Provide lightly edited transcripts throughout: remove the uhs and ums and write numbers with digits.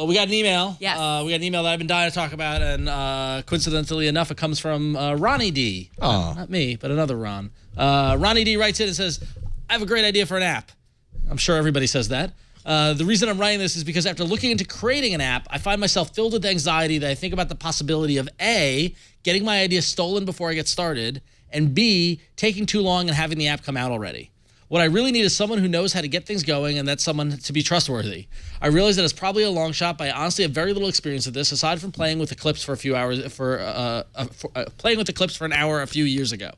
Well, we got an email. Yes. We got an email that I've been dying to talk about, and coincidentally enough, it comes from Ronnie D. Oh. Not me, but another Ron. Ronnie D writes in and says, I have a great idea for an app. I'm sure everybody says that. The reason I'm writing this is because after looking into creating an app, I find myself filled with anxiety that I think about the possibility of A, getting my idea stolen before I get started, and B, taking too long and having the app come out already. What I really need is someone who knows how to get things going, and that's someone to be trustworthy. I realize that it's probably a long shot, but I honestly have very little experience with this, aside from playing with the clips for a few hours, playing with the clips for an hour a few years ago.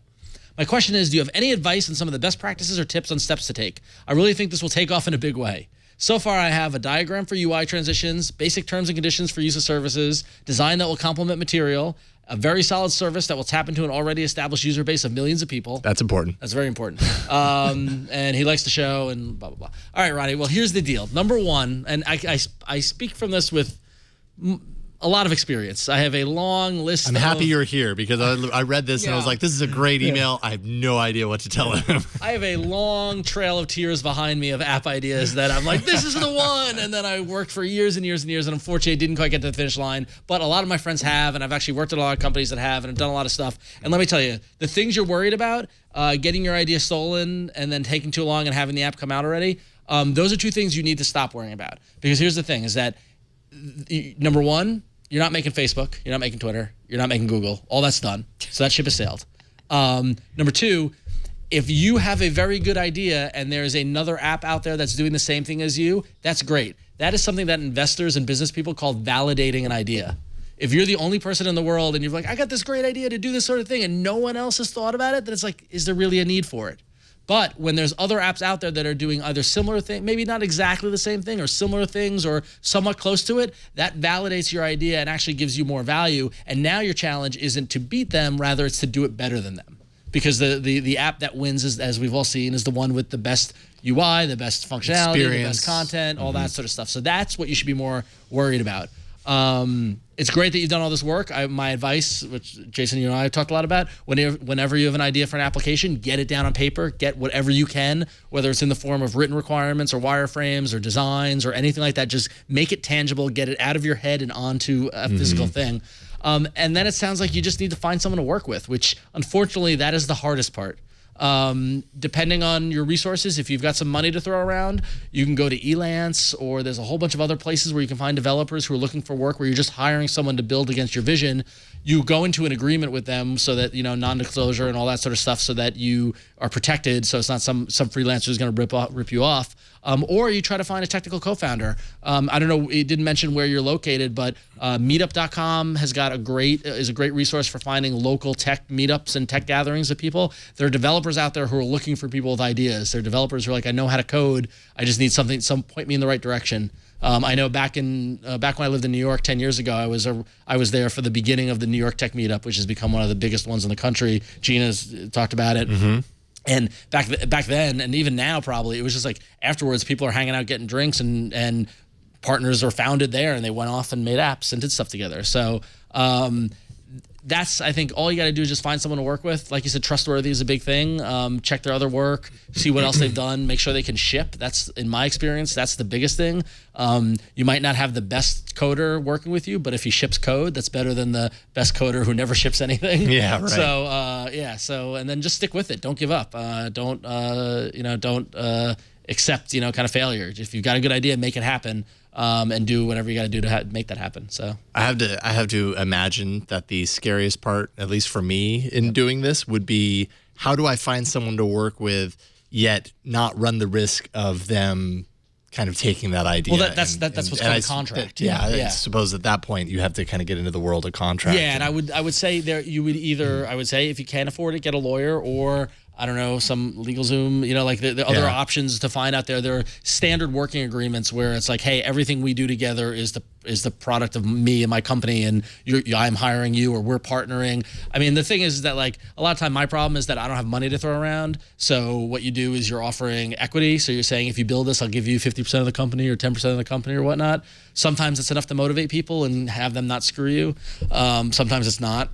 My question is, do you have any advice on some of the best practices or tips on steps to take? I really think this will take off in a big way. So far, I have a diagram for UI transitions, basic terms and conditions for use of services, design that will complement material, a very solid service that will tap into an already established user base of millions of people. That's important. That's very important. And he likes the show and blah, blah, blah. All right, Ronnie, well, here's the deal. Number one, and I speak from this with a lot of experience. I have a long list. I'm happy you're here because I read this and I was like, this is a great email. I have no idea what to tell him. I have a long trail of tears behind me of app ideas that I'm like, this is the one. And then I worked for years and years and years, and unfortunately didn't quite get to the finish line. But a lot of my friends have, and I've actually worked at a lot of companies that have, and I've done a lot of stuff. And let me tell you, the things you're worried about, getting your idea stolen and then taking too long and having the app come out already, those are two things you need to stop worrying about. Because here's the thing, is that, number one, you're not making Facebook, you're not making Twitter, you're not making Google. All that's done. So that ship has sailed. Number two, if you have a very good idea and there's another app out there that's doing the same thing as you, that's great. That is something that investors and business people call validating an idea. If you're the only person in the world and you're like, I got this great idea to do this sort of thing and no one else has thought about it, then it's like, is there really a need for it? But when there's other apps out there that are doing either similar thing, maybe not exactly the same thing, or similar things, or somewhat close to it, that validates your idea and actually gives you more value. And now your challenge isn't to beat them, rather it's to do it better than them. Because the app that wins, is, as we've all seen, is the one with the best UI, the best functionality, the best content, all that sort of stuff. So that's what you should be more worried about. It's great that you've done all this work. My advice, which Jason, you and I have talked a lot about, whenever you have an idea for an application, get it down on paper, get whatever you can, whether it's in the form of written requirements or wireframes or designs or anything like that. Just make it tangible, get it out of your head and onto a physical thing. And then it sounds like you just need to find someone to work with, which unfortunately that is the hardest part. Depending on your resources, if you've got some money to throw around, you can go to Elance, or there's a whole bunch of other places where you can find developers who are looking for work where you're just hiring someone to build against your vision. You go into an agreement with them so that, non-disclosure and all that sort of stuff, so that you are protected, so it's not some freelancer who's going to rip you off. Or you try to find a technical co-founder. I don't know, it didn't mention where you're located, but meetup.com is a great resource for finding local tech meetups and tech gatherings of people. There are developers out there who are looking for people with ideas. There are developers who are like, I know how to code, I just need point me in the right direction. I know back when I lived in New York 10 years ago, I was there for the beginning of the New York Tech Meetup, which has become one of the biggest ones in the country. Gina's talked about it. And back then, and even now probably, it was just like afterwards, people are hanging out getting drinks, and partners are founded there, and they went off and made apps and did stuff together. So that's, I think, all you got to do is just find someone to work with. Like you said, trustworthy is a big thing. Check their other work, see what else they've done, make sure they can ship. That's, in my experience, that's the biggest thing. You might not have the best coder working with you, but if he ships code, that's better than the best coder who never ships anything. Yeah, right. So, and then just stick with it. Don't give up. Don't accept, kind of failure. If you've got a good idea, make it happen. And do whatever you got to do to make that happen. So I have to imagine that the scariest part, at least for me, in doing this, would be, how do I find someone to work with yet not run the risk of them kind of taking that idea? Well, that's what's called a contract. I suppose at that point you have to kind of get into the world of contract. Yeah, and I would say you would either, I would say, if you can't afford it, get a lawyer, or I don't know, some LegalZoom, like the other options to find out there. There are standard working agreements where it's like, hey, everything we do together is the product of me and my company, and I'm hiring you, or we're partnering. I mean, the thing is that, like, a lot of time my problem is that I don't have money to throw around. So what you do is you're offering equity. So you're saying, if you build this, I'll give you 50% of the company or 10% of the company or whatnot. Sometimes it's enough to motivate people and have them not screw you. Sometimes it's not.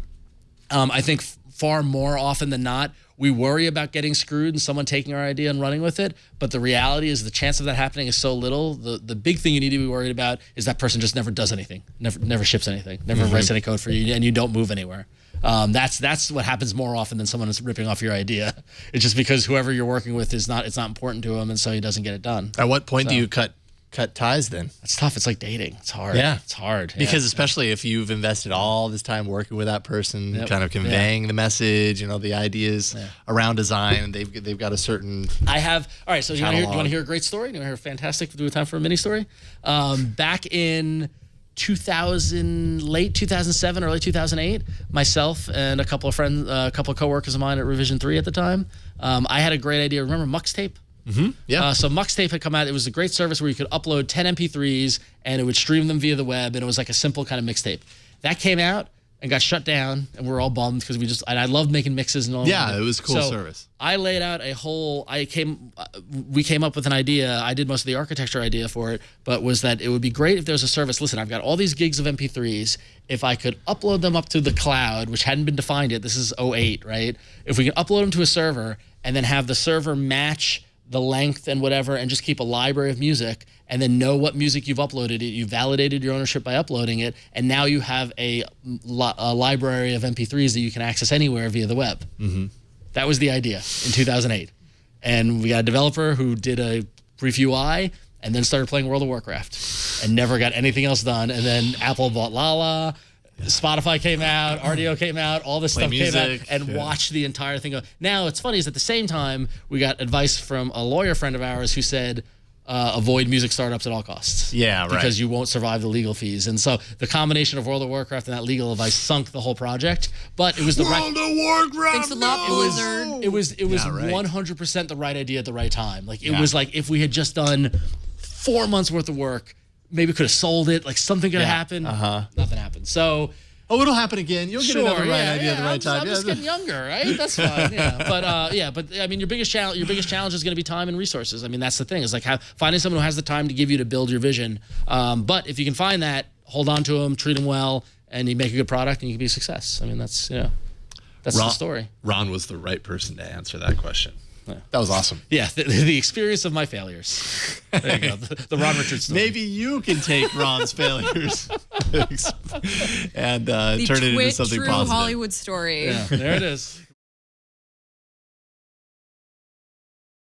I think far more often than not, we worry about getting screwed and someone taking our idea and running with it. But the reality is the chance of that happening is so little. The big thing you need to be worried about is that person just never does anything, never ships anything, never writes any code for you, and you don't move anywhere. That's what happens more often than someone is ripping off your idea. It's just because whoever you're working with it's not important to him, and so he doesn't get it done. At what point do you cut ties then? It's tough. It's like dating. It's hard. Yeah. It's hard. Because especially if you've invested all this time working with that person, kind of conveying the message, the ideas around design, they've got a certain all right, so you want to hear a great story? You want to hear a fantastic, do we have time for a mini story? Back in late 2007, early 2008, myself and a couple of friends, a couple of coworkers of mine at Revision 3 at the time, I had a great idea. Remember Muxtape? Yeah. So Muxtape had come out. It was a great service where you could upload 10 MP3s and it would stream them via the web, and it was like a simple kind of mixtape. That came out and got shut down, and we were all bummed because I loved making mixes and all. Yeah, it was a cool service. I laid out we came up with an idea. I did most of the architecture idea for it, but was that it would be great if there was a service. Listen, I've got all these gigs of MP3s. If I could upload them up to the cloud, which hadn't been defined yet, this is 2008, right? If we can upload them to a server and then have the server match the length and whatever, and just keep a library of music, and then know what music you've uploaded. You validated your ownership by uploading it, and now you have a library of MP3s that you can access anywhere via the web. That was the idea in 2008. And we got a developer who did a brief UI and then started playing World of Warcraft and never got anything else done. And then Apple bought Lala, Spotify came out, RDO came out, all this stuff came out, and watched the entire thing go. Now, what's funny is at the same time, we got advice from a lawyer friend of ours who said, avoid music startups at all costs. Yeah, right. Because you won't survive the legal fees. And so the combination of World of Warcraft and that legal advice sunk the whole project. But it was the World of Warcraft. Thanks a lot, Blizzard. It was 100% the right idea at the right time. Like it was like if we had just done 4 months worth of work, maybe could have sold it. Like something could have happened. Nothing happened. So. Oh, it'll happen again. You'll get another idea at the right time. I'm just getting younger, right? That's fine. But I mean, your biggest challenge is going to be time and resources. I mean, that's the thing. Is like finding someone who has the time to give you to build your vision. But if you can find that, hold on to them, treat them well, and you make a good product, and you can be a success. I mean, that's the story. Ron was the right person to answer that question. That was awesome. Yeah, the experience of my failures. There you go. The Ron Richards story. Maybe you can take Ron's failures and turn it into something true positive. Hollywood story. Yeah, there it is.